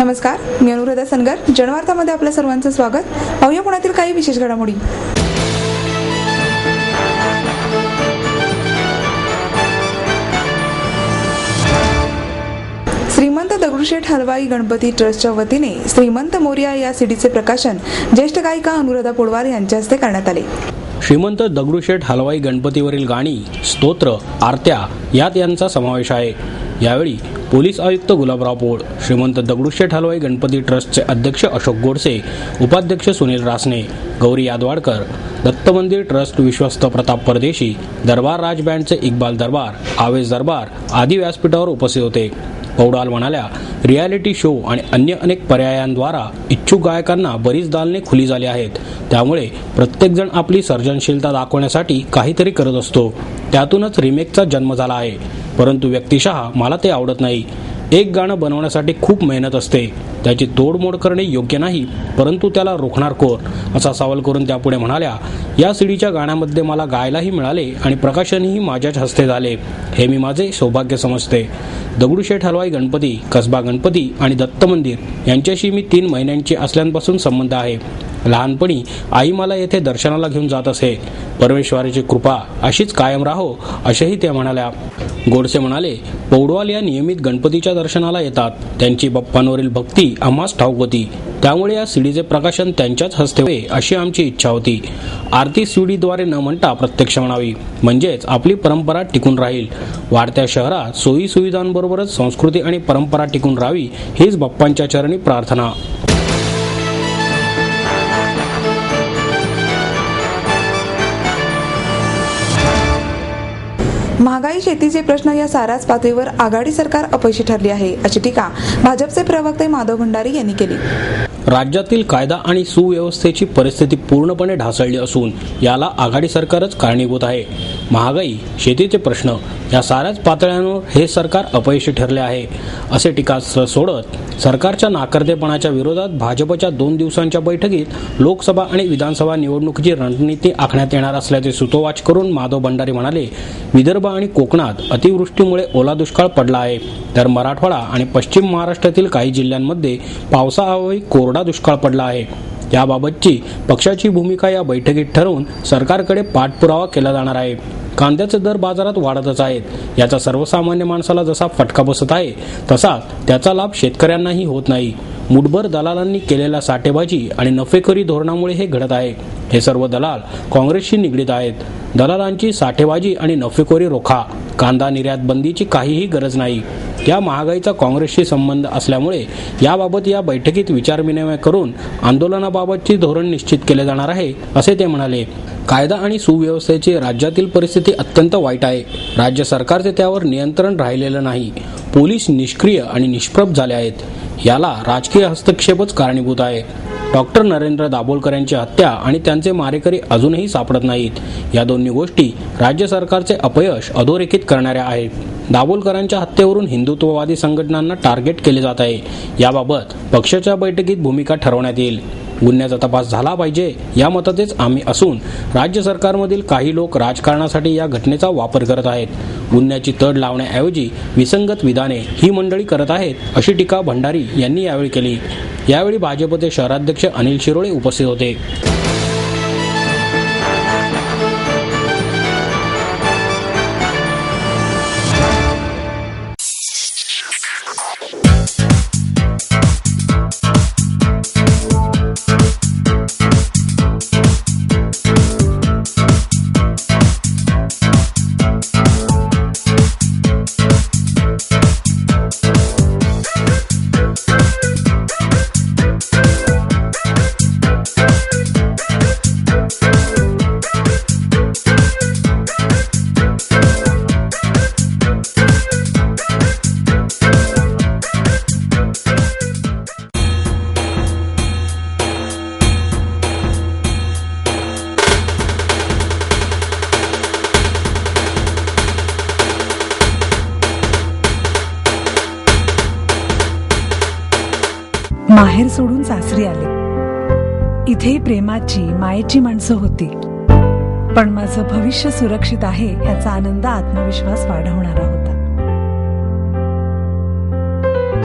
नमस्कार, मी अनुराधा सनगर. जनवार्तामध्ये आपल्या सर्वांचं स्वागत. पाहूया पुण्यातील काही विशेष घडामोडी. श्रीमंत दगडूशेठ हलवाई गणपती ट्रस्टच्या वतीने श्रीमंत मोरया या सीडीचे प्रकाशन ज्येष्ठ गायिका अनुराधा पोडवार यांच्या हस्ते करण्यात आले. श्रीमंत दगडूशेठ हलवाई गणपतीवरील गाणी, स्तोत्र, आरत्या यात यांचा समावेश आहे. यावेळी पोलीस आयुक्त गुलाबराव पोळ, श्रीमंत दगडूशेठ हलवाई गणपती ट्रस्टचे अध्यक्ष अशोक गोडसे, उपाध्यक्ष सुनील रासने, गौरी यादवाडकर, दत्त मंदिर ट्रस्ट विश्वस्त प्रताप परदेशी, दरबार राज बँडचे इक्बाल दरबार, आवेश दरबार आदी व्यासपीठावर उपस्थित होते. पौडाल म्हणाल्या, रियालिटी शो आणि अन्य अनेक पर्यायांद्वारा इच्छुक गायकांना बरीच दालने खुली झाली आहेत. त्यामुळे प्रत्येकजण आपली सर्जनशीलता दाखवण्यासाठी काहीतरी करत असतो. त्यातूनच रिमेकचा जन्म झाला आहे. परंतु व्यक्तिशः मला ते आवडत नाही. एक गाणं बनवण्यासाठी खूप मेहनत असते. त्याची तोडमोड करणे योग्य नाही, परंतु त्याला रोखणार कोण, असा सवाल करून त्या पुढे म्हणाल्या, या सीडीच्या गाण्यामध्ये मला गायलाही मिळाले आणि प्रकाशनही माझ्याच हस्ते झाले. हे मी माझे सौभाग्य समजते. दगडूशेठ हलवाई गणपती, कसबा गणपती आणि दत्त मंदिर यांच्याशी मी 3 महिन्यांची असल्यापासून संबंध आहे. लहानपणी आई मला येथे दर्शनाला घेऊन जात असे. परमेश्वराची कृपा अशीच कायम राहो, असेही ते म्हणाल्या. गोडसे म्हणाले, पौडवाल या नियमित गणपतीच्या दर्शनाला येतात. त्यांची बाप्पांवरील भक्ती आम्हास ठाऊक होती. त्यामुळे या सीडीचे प्रकाशन त्यांच्याच हस्ते होते अशी आमची इच्छा होती. आरती सीडीद्वारे न म्हणता प्रत्यक्ष म्हणावी, म्हणजेच आपली परंपरा टिकून राहील. वाढत्या शहरात सोयी सुविधांबरोबरच संस्कृती आणि परंपरा टिकून राहावी हीच बाप्पांच्या चरणी प्रार्थना. महागाई, शेतीचे प्रश्न या साऱ्याच पातळीवर आघाडी सरकार अपयशी ठरली आहे, अशी टीका भाजपचे प्रवक्ते माधव भंडारी यांनी केली. राज्यातील कायदा आणि सुव्यवस्थेची परिस्थिती पूर्णपणे ढासळली असून याला आघाडी सरकारच कारणीभूत आहे. महागाई, शेतीचे प्रश्न या साऱ्याच पातळ्यांवर हे सरकार अपयशी ठरले आहे, असे टीका सोडत सरकारच्या नाकर्तेपणाच्या विरोधात भाजपच्या 2 दिवसांच्या बैठकीत लोकसभा आणि विधानसभा निवडणुकीची रणनीती आखण्यात येणार असल्याचे सुतोवाच करून माधव भंडारी म्हणाले, विदर्भ आणि कोकणात अतिवृष्टीमुळे ओला दुष्काळ पडला आहे, तर मराठवाडा आणि पश्चिम महाराष्ट्रातील काही जिल्ह्यांमध्ये पावसाअभावी कोरडा दुष्काळ पडला आहे. याबाबतची पक्षाची भूमिका या बैठकीत ठरवून सरकारकडे पाठपुरावा केला जाणार आहे. कांद्याचे दर बाजारात वाढतच आहेत. याचा सर्वसामान्य माणसाला जसा फटका बसत आहे, तसाच त्याचा लाभ शेतकऱ्यांनाही होत नाही. मुठभर दलालांनी केलेल्या साठेबाजी आणि नफेखोरी धोरणामुळे हे घडत आहे. हे सर्व दलाल काँग्रेसशी निगडीत आहेत. दलालांची साठेबाजी आणि नफेखोरी रोखा. कांदा निर्यात बंदीची काहीही गरज नाही. या महागाईचा काँग्रेसशी संबंध असल्यामुळे याबाबत या बैठकीत विचारविनिमय करून आंदोलनाबाबतची धोरण निश्चित केले जाणार आहे, असे ते म्हणाले. कायदा आणि सुव्यवस्थेची राज्यातील परिस्थिती अत्यंत वाईट आहे. राज्य सरकारचे त्यावर नियंत्रण राहिलेलं नाही. पोलीस निष्क्रिय आणि निष्प्रभ झाले आहेत. याला राजकीय हस्तक्षेपच कारणीभूत आहे. डॉक्टर नरेंद्र दाभोलकर यांची हत्या आणि त्यांचे मारेकरी अजूनही सापडत नाहीत. या दोन्ही गोष्टी राज्य सरकारचे अपयश अधोरेखित करणाऱ्या आहेत. दाभोलकरांच्या हत्येवरून हिंदुत्ववादी संघटनांना टार्गेट केले जात आहे. याबाबत पक्षाच्या बैठकीत भूमिका ठरवण्यात येईल. गुन्ह्याचा तपास झाला पाहिजे या मताचेच आम्ही असून राज्य सरकारमधील काही लोक राजकारणासाठी या घटनेचा वापर करत आहेत. गुन्ह्याची तड लावण्याऐवजी विसंगत विधाने ही मंडळी करत आहेत, अशी टीका भंडारी यांनी यावेळी केली. यावेळी भाजपचे शहराध्यक्ष अनिल शिरोळे उपस्थित होते. माहेर सोडून सासरी आले. इथे प्रेमाची, मायेची माणसं होती. पण माझं भविष्य सुरक्षित आहे याचा आनंद, आत्मविश्वास वाढवणारा होता.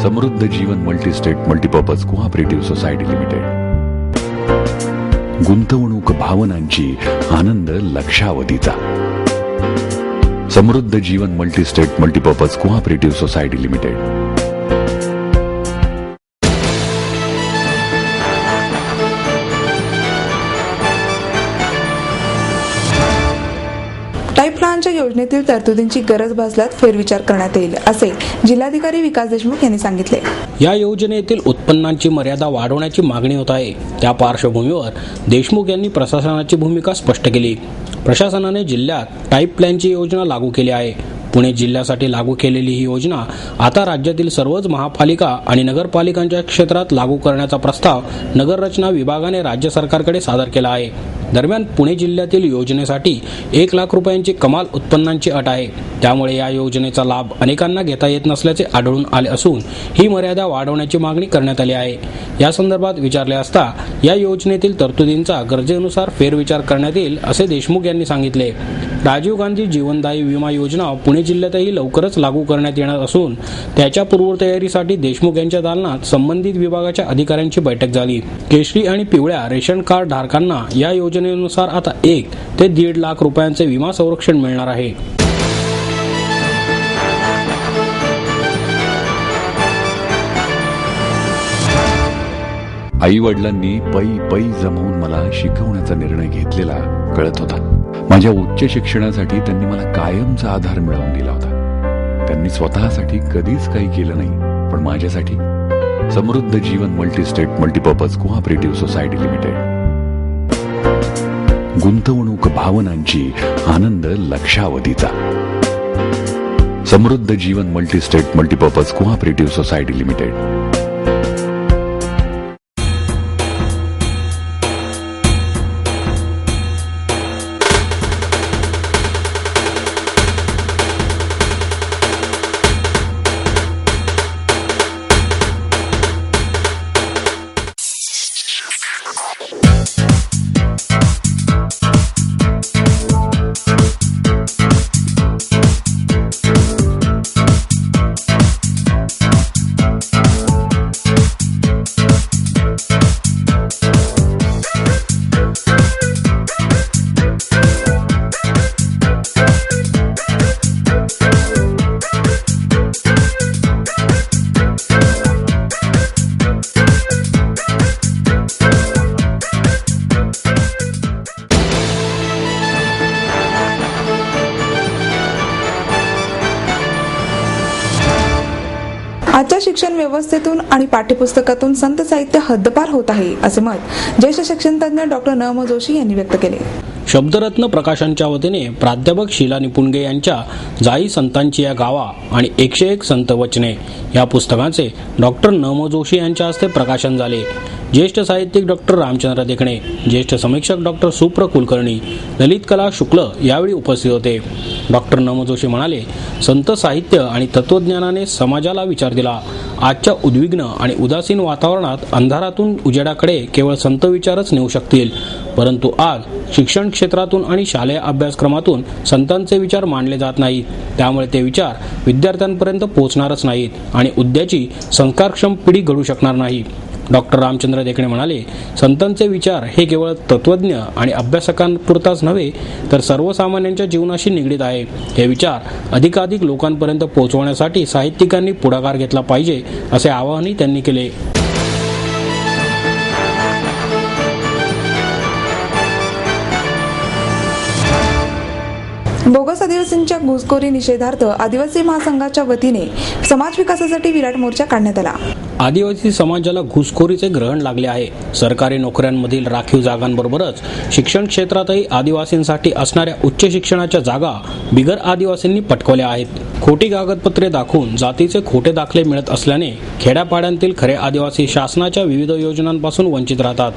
Samruddha Jeevan multistate multipurpose cooperative society limited. गुंतवणूक भावनांची, आनंद लक्षावधीचा. Samruddha Jeevan multistate multipurpose cooperative society limited. पाईपलाईनच्या योजनेतील तरतुदींची गरज भासल्यास फेरविचार करण्यात येईल, असे जिल्हाधिकारी विकास देशमुख यांनी सांगितले. या योजनेतील उत्पन्नांची मर्यादा वाढवण्याची मागणी होत आहे. त्या पार्श्वभूमीवर देशमुख यांनी प्रशासनाची भूमिका स्पष्ट केली. प्रशासनाने जिल्ह्यात पाईपलाईनची योजना लागू केली आहे. पुणे जिल्ह्यासाठी लागू केलेली ही योजना आता राज्यातील सर्वच महापालिका आणि नगरपालिकांच्या क्षेत्रात लागू करण्याचा प्रस्ताव नगररचना विभागाने राज्य सरकारकडे सादर केला आहे. दरम्यान पुणे जिल्ह्यातील योजनेसाठी 1 लाख रुपयांची कमाल उत्पन्नांची अट आहे. त्यामुळे या योजनेचा लाभ अनेकांना घेता येत नसल्याचे आढळून आले असून ही मर्यादा वाढवण्याची मागणी करण्यात आली आहे. या संदर्भात विचारले असता या योजनेतील तरतुदींचा गरजेनुसार फेरविचार करण्यात येईल, असे देशमुख यांनी सांगितले. राजीव गांधी जीवनदायी विमा योजना पुणे जिल्ह्यातही लवकरच लागू करण्यात येणार असून त्याच्या पूर्वतयारीसाठी देशमुख यांच्या दालनात संबंधित विभागाच्या अधिकाऱ्यांची बैठक झाली. केशरी आणि पिवळ्या रेशन कार्ड धारकांना या योजनेनुसार आता 1 ते 1.5 लाख रुपयांचे विमा संरक्षण मिळणार आहे. आई वडिलांनी पै जमवून मला शिकवण्याचा निर्णय घेतलेला कळत होता. माझ्या उच्च शिक्षणासाठी त्यांनी मला कायमचा आधार मिळवून दिला होता. त्यांनी स्वतःसाठी कधीच काही केलं नाही, पण माझ्यासाठी Samruddha Jeevan multistate multipurpose cooperative society limited. गुंतवणूक भावनांची, आनंद लक्षावधीचा. Samruddha Jeevan multistate multipurpose cooperative society limited. आजच्या शिक्षण व्यवस्थेतून आणि पाठ्यपुस्तकातून संत साहित्य हद्दपार होत आहे, असे मत ज्येष्ठ शिक्षणतज्ञ डॉक्टर न.म. जोशी यांनी व्यक्त केले. शब्दरत्न प्रकाशनच्या वतीने प्राध्यापक शीला निपुणगे यांच्या जाई संतांची या गावा आणि 101 संत वचने या पुस्तकाचे डॉक्टर न.म. जोशी यांच्या हस्ते प्रकाशन झाले. ज्येष्ठ साहित्यिक डॉक्टर रामचंद्र देखणे, ज्येष्ठ समीक्षक डॉक्टर सुप्र कुलकर्णी, ललित कला शुक्ल यावेळी उपस्थित होते. डॉक्टर न.म. जोशी म्हणाले, संत साहित्य आणि तत्वज्ञानाने समाजाला विचार दिला. आजच्या उद्विग्न आणि उदासीन वातावरणात अंधारातून उजेडाकडे केवळ संत विचारच नेऊ शकतील, परंतु आज शिक्षण क्षेत्रातून आणि शालेय अभ्यासक्रमातून संतांचे विचार मांडले जात नाहीत. त्यामुळे ते विचार विद्यार्थ्यांपर्यंत पोहोचणारच नाहीत आणि उद्याची संस्कारक्षम पिढी घडू शकणार नाही. डॉक्टर रामचंद्र देखणे म्हणाले, संतांचे विचार हे केवळ तत्वज्ञ आणि अभ्यासकांपुरताच नव्हे तर सर्वसामान्यांच्या जीवनाशी निगडीत आहे. हे विचार अधिकाधिक लोकांपर्यंत पोहोचवण्यासाठी साहित्यिकांनी पुढाकार घेतला पाहिजे, असे आवाहनही त्यांनी केले. बोगस आदिवासींच्या घुसखोरी निषेधार्थ आदिवासी महासंघाच्या वतीने समाज विकासासाठी विराट मोर्चा काढण्यात आला. आदिवासी समाजाला घुसखोरीचे ग्रहण लागले आहे. सरकारी नोकऱ्यांमधील राखीव जागांबरोबरच शिक्षण क्षेत्रातही आदिवासींसाठी असणाऱ्या उच्च शिक्षणाच्या जागा बिगर आदिवासींनी पटकवल्या आहेत. खोटी कागदपत्रे दाखवून जातीचे खोटे दाखले मिळत असल्याने खेड्यापाड्यांतील खरे आदिवासी शासनाच्या विविध योजनांपासून वंचित राहतात.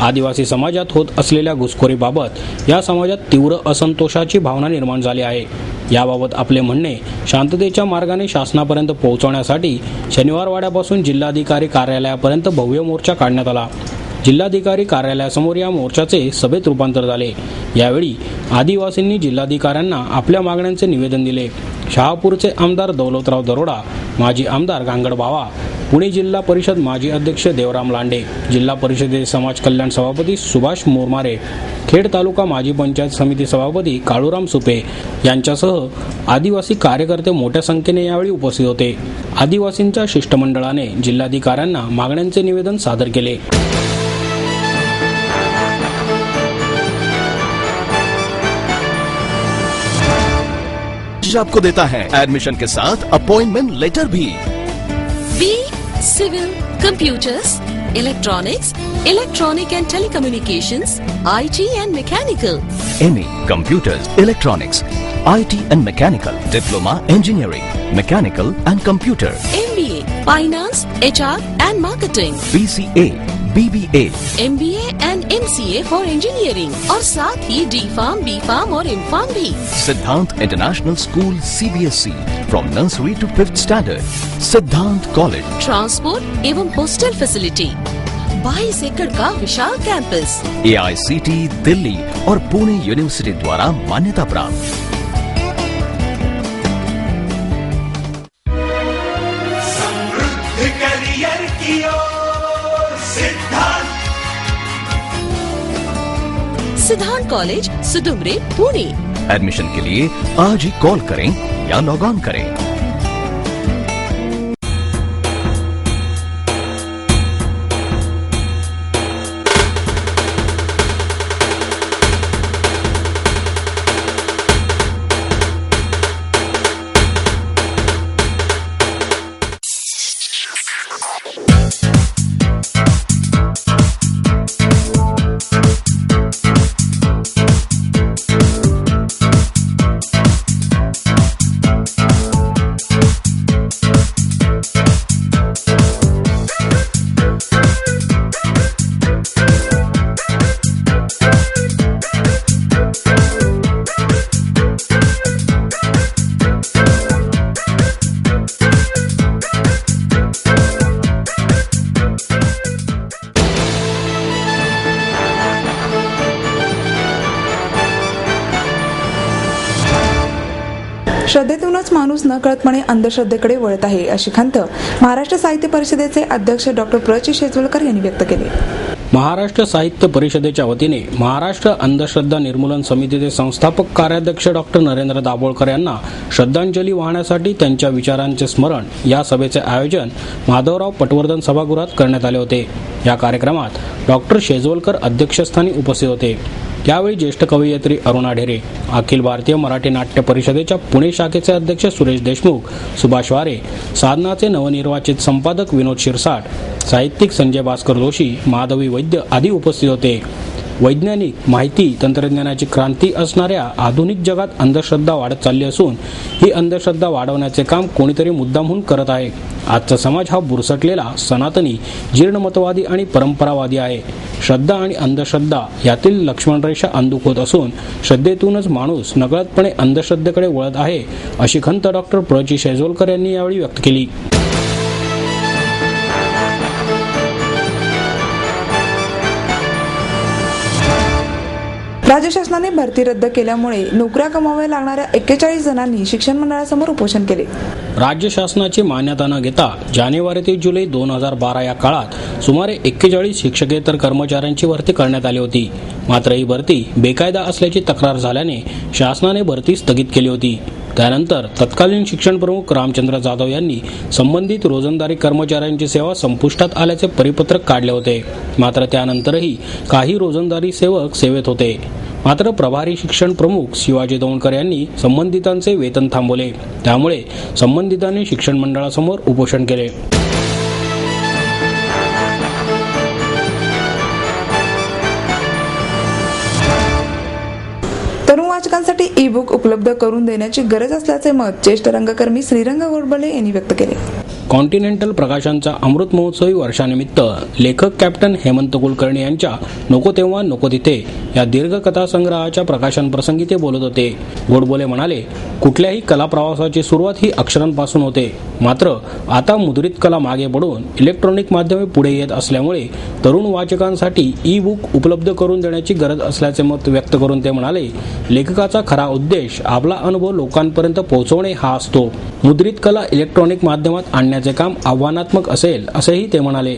आदिवासी समाजात होत असलेल्या घुसखोरीबाबत या समाजात तीव्र असंतोषाची भावना निर्माण झाली आहे. याबाबत आपले म्हणणे शांततेच्या मार्गाने शासनापर्यंत पोहोचवण्यासाठी शनिवारवाड्यापासून जिल्हाधिकारी कार्यालयापर्यंत भव्य मोर्चा काढण्यात आला. जिल्हाधिकारी कार्यालयासमोर या मोर्चाचे सभेत रूपांतर झाले. यावेळी आदिवासींनी जिल्हाधिकाऱ्यांना आपल्या मागण्यांचे निवेदन दिले. शहापूरचे आमदार दौलतराव दरोडा, माजी आमदार गांगड बावा, पुणे जिल्हा परिषद माजी अध्यक्ष देवराम लांडे, जिल्हा परिषदेचे समाज कल्याण सभापती सुभाष मोरमारे, खेड तालुका माजी पंचायत समिती सभापती काळूराम सुपे यांच्यासह आदिवासी कार्यकर्ते मोठ्या संख्येने यावेळी उपस्थित होते. आदिवासींच्या शिष्टमंडळाने जिल्हाधिकाऱ्यांना मागण्यांचे निवेदन सादर केले. आपको देता है एडमिशन के साथ अपॉइंटमेंट लेटर भी. B civil, computers, electronics, electronic and telecommunications, IT and mechanical. MA computers, electronics, IT and mechanical, diploma engineering, mechanical and computer. MBA finance, HR and marketing. BCA, BBA, MBA and MCA for engineering और साथ ही D.Pharm, B.Pharm और M.Pharm भी. Siddhant international school CBSE from nursery to 5th standard. Siddhant college. Transport एवं hostel facility. 22 एकड़ का विशाल campus. AICT Delhi और Pune university द्वारा मान्यता प्राप्त. करियर की ओर सिद्धांत कॉलेज, सुदुमरे, पुणे. एडमिशन के लिए आज ही कॉल करें या लॉग ऑन करें. श्रद्धेतूनच माणूस नकळतपणे अंधश्रद्धेकडे वळत आहे, अशी खंत महाराष्ट्र साहित्य परिषदेचे अध्यक्ष डॉक्टर प्र. शेजवलकर यांनी व्यक्त केली. महाराष्ट्र साहित्य परिषदेच्या वतीने महाराष्ट्र अंधश्रद्धा निर्मूलन समितीचे संस्थापक कार्याध्यक्ष डॉक्टर नरेंद्र दाभोळकर यांना श्रद्धांजली वाहण्यासाठी त्यांच्या विचारांचे स्मरण या सभेचे आयोजन माधवराव पटवर्धन सभागृहात करण्यात आले होते. या कार्यक्रमात डॉक्टर शेजवलकर अध्यक्षस्थानी उपस्थित होते. यावेळी ज्येष्ठ कवयित्री अरुणा ढेरे, अखिल भारतीय मराठी नाट्य परिषदेच्या पुणे शाखेचे अध्यक्ष सुरेश देशमुख, सुभाष वारे, साधनाचे नवनिर्वाचित संपादक विनोद शिरसाट, साहित्यिक संजय भास्कर जोशी, माधवी वैद्य आदी उपस्थित होते. वैज्ञानिक, माहिती तंत्रज्ञानाची क्रांती असणाऱ्या आधुनिक जगात अंधश्रद्धा वाढत चालली असून ही अंधश्रद्धा वाढवण्याचे काम कोणीतरी मुद्दामहून करत आहे. आजचा समाज हा बुरसटलेला, सनातनी, जीर्णमतवादी आणि परंपरावादी आहे. श्रद्धा आणि अंधश्रद्धा यातील लक्ष्मणरेषा अंधुक होत असून श्रद्धेतूनच माणूस नकळतपणे अंधश्रद्धेकडे वळत आहे, अशी खंत डॉक्टर प्र. शेजवलकर यांनी यावेळी व्यक्त केली. राज्य शासनाने भरती रद्द केल्यामुळे नोकऱ्या गमाव्या लागणाऱ्या 41 जणांनी शिक्षण मंडळासमोर उपोषण केले. राज्य शासनाची मान्यता न घेता जानेवारी ते जुलै 2012 या काळात सुमारे 41 शिक्षकेतर कर्मचाऱ्यांची भरती करण्यात आली होती. मात्र ही भरती बेकायदा असल्याची तक्रार झाल्याने शासनाने भरती स्थगित केली होती. त्यानंतर तत्कालीन शिक्षण प्रमुख रामचंद्र जाधव यांनी संबंधित रोजंदारी कर्मचाऱ्यांची सेवा संपुष्टात आल्याचे परिपत्रक काढले होते. मात्र त्यानंतरही काही रोजंदारी सेवक सेवेत होते. मात्र प्रभारी शिक्षण प्रमुख शिवाजी दौंडकर यांनी संबंधितांचे वेतन थांबवले. त्यामुळे संबंधितांनी शिक्षण मंडळासमोर उपोषण केले. तरुण वाचकांसाठी ई बुक उपलब्ध करून देण्याची गरज असल्याचे मत ज्येष्ठ रंगकर्मी श्रीरंग गोडबोले यांनी व्यक्त केले. कॉन्टिनेंटल प्रकाशनच्या अमृत महोत्सवी वर्षानिमित्त लेखक कॅप्टन हेमंत कुलकर्णी यांच्या नको तेव्हा नको तिथे या दीर्घ कथा संग्रहाच्या प्रकाशन प्रसंगी ते बोलत होते. गोडबोले म्हणाले, कुठल्याही कला प्रवासाची सुरुवात ही अक्षरांपासून होते. मात्र आता मुद्रित कला मागे पडून इलेक्ट्रॉनिक माध्यमे पुढे येत असल्यामुळे तरुण वाचकांसाठी ई बुक उपलब्ध करून देण्याची गरज असल्याचे मत व्यक्त करून ते म्हणाले, लेखकाचा खरा उद्देश आपला अनुभव लोकांपर्यंत पोहोचवणे हा असतो. मुद्रित कला इलेक्ट्रॉनिक माध्यमात आणण्याचे काम आव्हानात्मक असेल असेही ते म्हणाले.